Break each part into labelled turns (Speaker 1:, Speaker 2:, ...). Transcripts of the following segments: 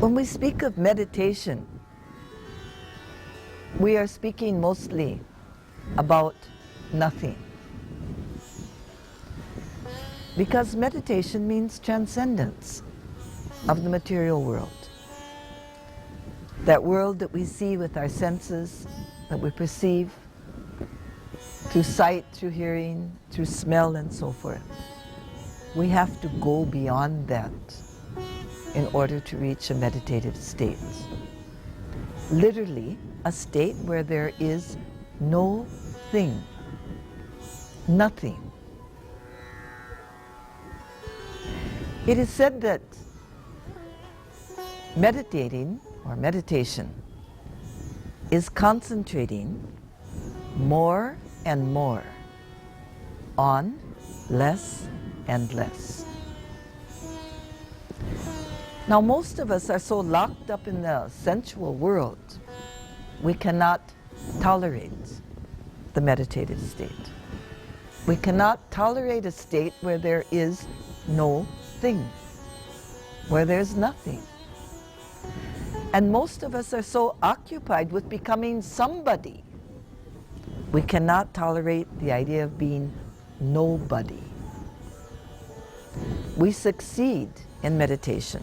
Speaker 1: When we speak of meditation, we are speaking mostly about nothing. Because meditation means transcendence of the material world. That world that we see with our senses, that we perceive through sight, through hearing, through smell, and so forth. We have to go beyond that in order to reach a meditative state. Literally, a state where there is no thing, nothing. It is said that meditating or meditation is concentrating more and more on less and less. Now, most of us are so locked up in the sensual world, we cannot tolerate the meditative state. We cannot tolerate a state where there is no thing, where there's nothing. And most of us are so occupied with becoming somebody, we cannot tolerate the idea of being nobody. We succeed in meditation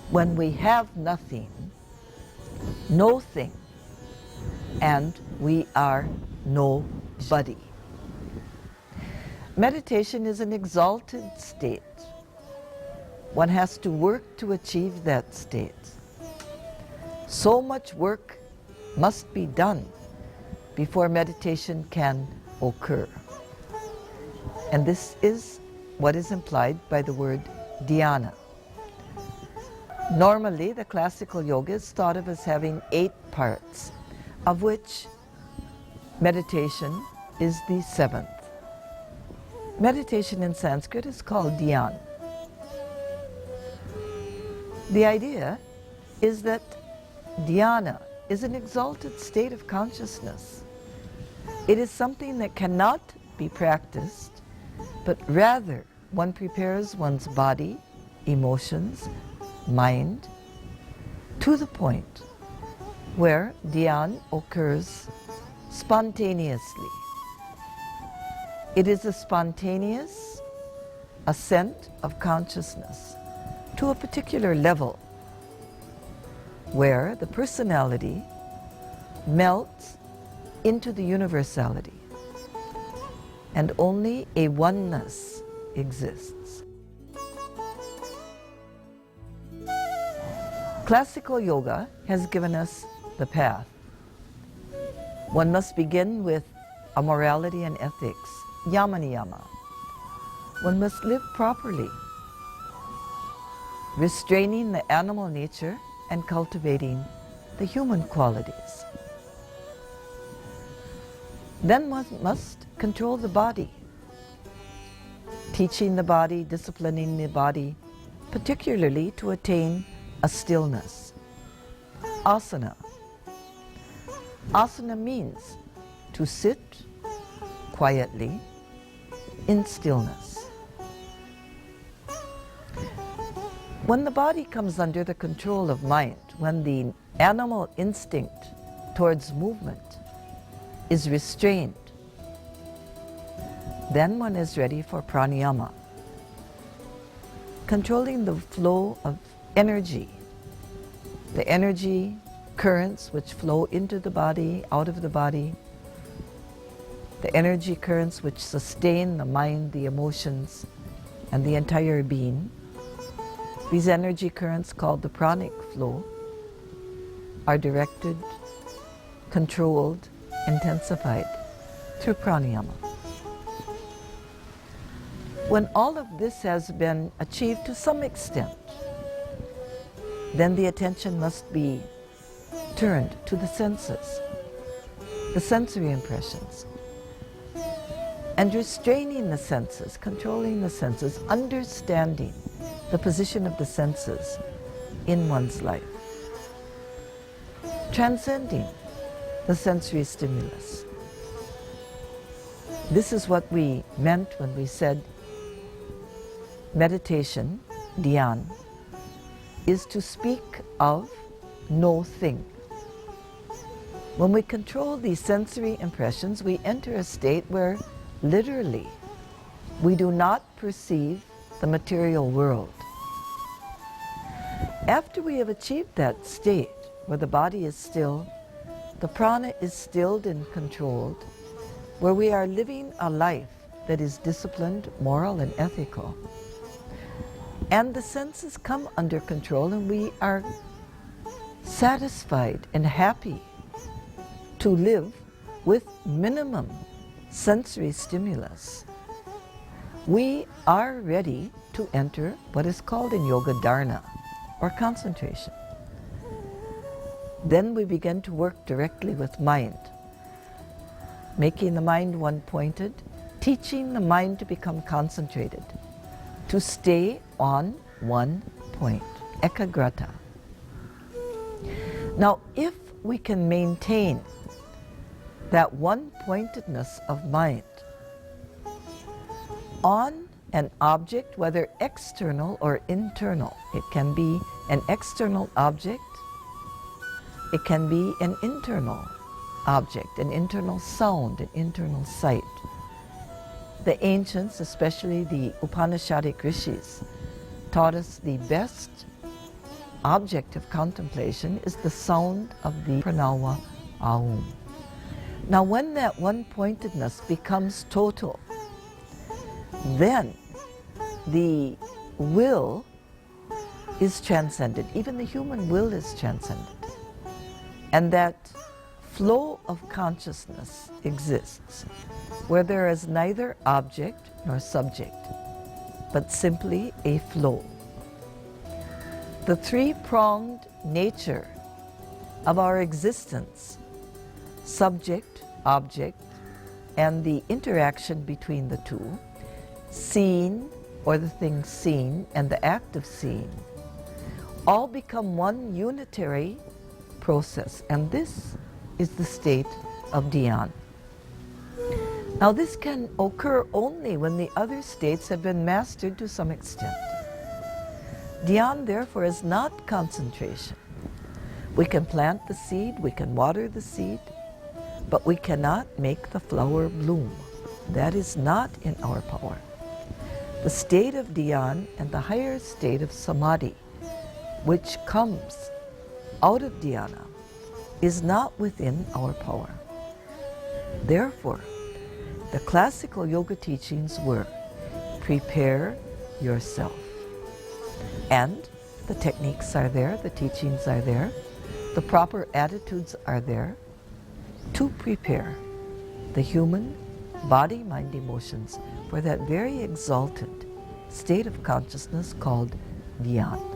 Speaker 1: when we have nothing, no thing, and we are nobody. Meditation is an exalted state. One has to work to achieve that state. So much work must be done before meditation can occur. And this is what is implied by the word Dhyana. Normally, the classical yoga is thought of as having 8 parts, of which meditation is the 7th. Meditation in Sanskrit is called Dhyana. The idea is that Dhyana is an exalted state of consciousness. It is something that cannot be practiced, but rather one prepares one's body, emotions, mind, to the point where dhyan occurs spontaneously. It is a spontaneous ascent of consciousness to a particular level where the personality melts into the universality and only a oneness exists. Classical yoga has given us the path. One must begin with a morality and ethics, yama niyama. One must live properly, restraining the animal nature and cultivating the human qualities. Then one must control the body, teaching the body, disciplining the body, particularly to attain a stillness. Asana. Asana means to sit quietly in stillness. When the body comes under the control of mind, when the animal instinct towards movement is restrained, then one is ready for pranayama, controlling the flow of energy, the energy currents which flow into the body, out of the body, the energy currents which sustain the mind, the emotions, and the entire being. These energy currents, called the pranic flow, are directed, controlled, intensified through pranayama. When all of this has been achieved to some extent, then the attention must be turned to the senses, the sensory impressions, and restraining the senses, controlling the senses, understanding the position of the senses in one's life, transcending the sensory stimulus. This is what we meant when we said meditation, dhyan, is to speak of no thing. When we control these sensory impressions, we enter a state where literally we do not perceive the material world. After we have achieved that state where the body is still, the prana is stilled and controlled, where we are living a life that is disciplined, moral, and ethical, and the senses come under control, and we are satisfied and happy to live with minimum sensory stimulus, we are ready to enter what is called in yoga dharana, or concentration. Then we begin to work directly with mind, making the mind one-pointed, teaching the mind to become concentrated, to stay on one point, ekagrata. Now, if we can maintain that one-pointedness of mind on an object, whether external or internal, it can be an external object, it can be an internal object, an internal sound, an internal sight. The ancients, especially the Upanishadic rishis, taught us the best object of contemplation is the sound of the pranava aum. Now when that one-pointedness becomes total, then the will is transcended. Even the human will is transcended. And that flow of consciousness exists where there is neither object nor subject, but simply a flow. The three-pronged nature of our existence, subject, object, and the interaction between the two, seen or the thing seen and the act of seeing, all become one unitary process, and this is the state of Dhyana. Now this can occur only when the other states have been mastered to some extent. Dhyana, therefore, is not concentration. We can plant the seed, we can water the seed, but we cannot make the flower bloom. That is not in our power. The state of Dhyana and the higher state of Samadhi, which comes out of Dhyana, is not within our power. Therefore, the classical yoga teachings were, prepare yourself. And the techniques are there, the teachings are there, the proper attitudes are there to prepare the human body, mind, emotions for that very exalted state of consciousness called Dhyana.